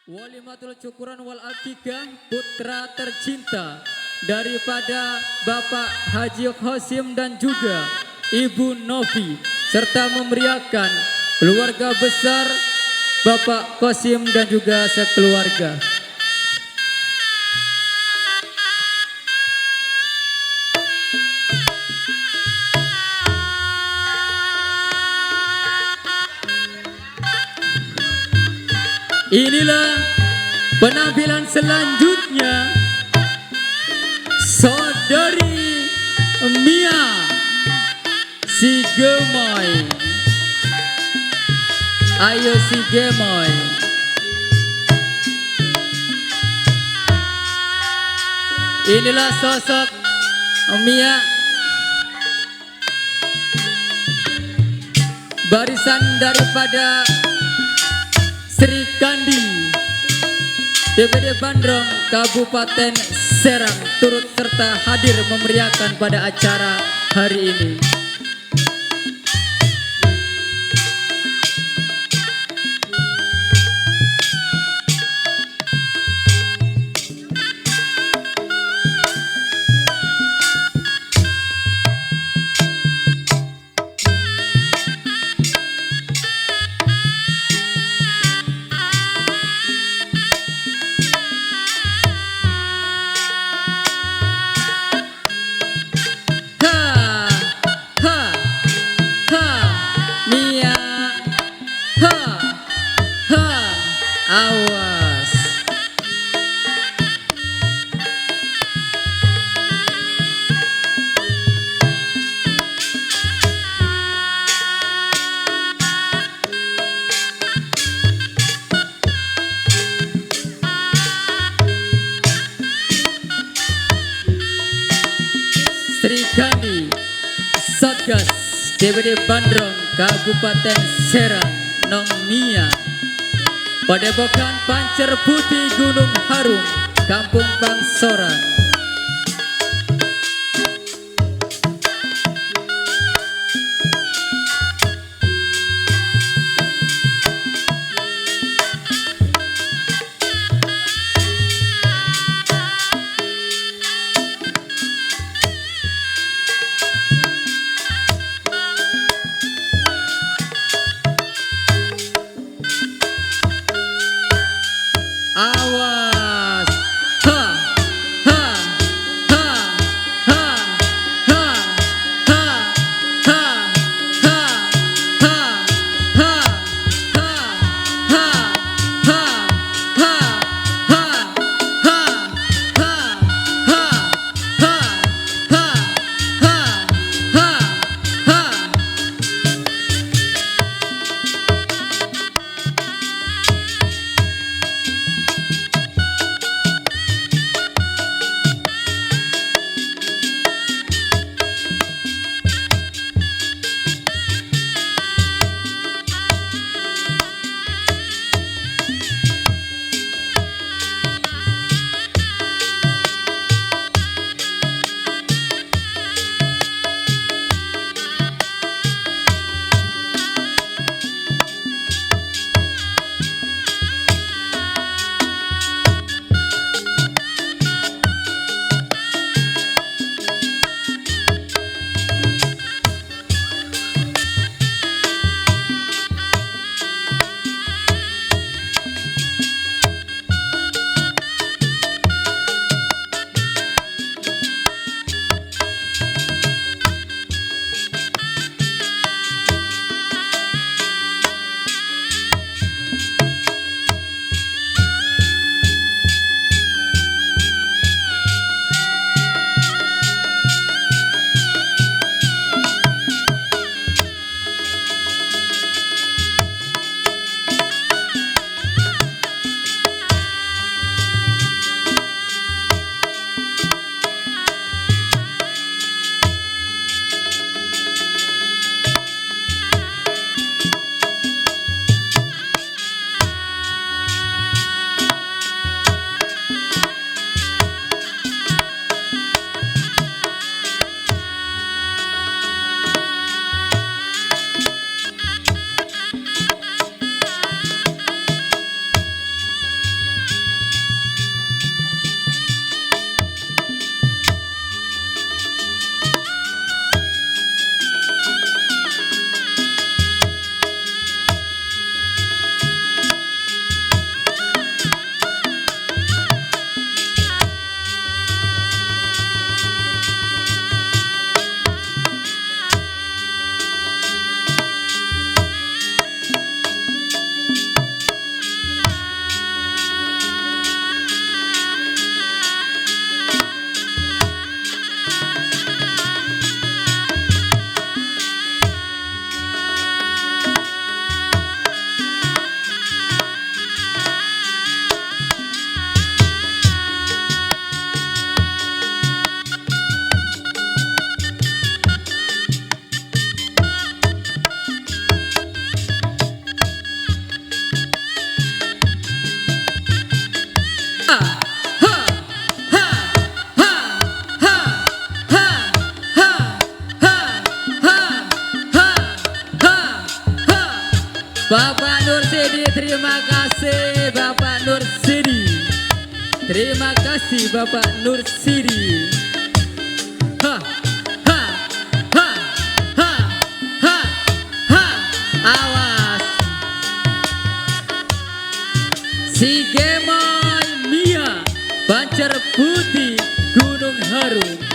Walimatul syukuran wal aqiqah putra tercinta daripada Bapak Haji Qasim dan juga Ibu Novi, serta memeriahkan keluarga besar Bapak Qasim dan juga sekeluarga. Inilah penampilan selanjutnya saudari Mia si gemoy. Ayo si gemoy. Inilah sosok Mia, barisan daripada Sri Kandi DPD Bandrong Kabupaten Serang turut serta hadir memeriahkan pada acara hari ini. Awas. Sri Kandi Satgas DPD Bandrong Kabupaten Serang Nong Mia, Padepokan Pancer Putih Gunung Harum Kampung Bangsoran. Awas. Ha ha ha ha ha ha ha ha ha ha ha kasih Bapak Nur Sidi. Terima kasih Bapak Nur Sidi. Ha, ha, ha, ha, ha, ha. Awas. Si Gemoy Mia, Banjar Putih, Gunung Harum.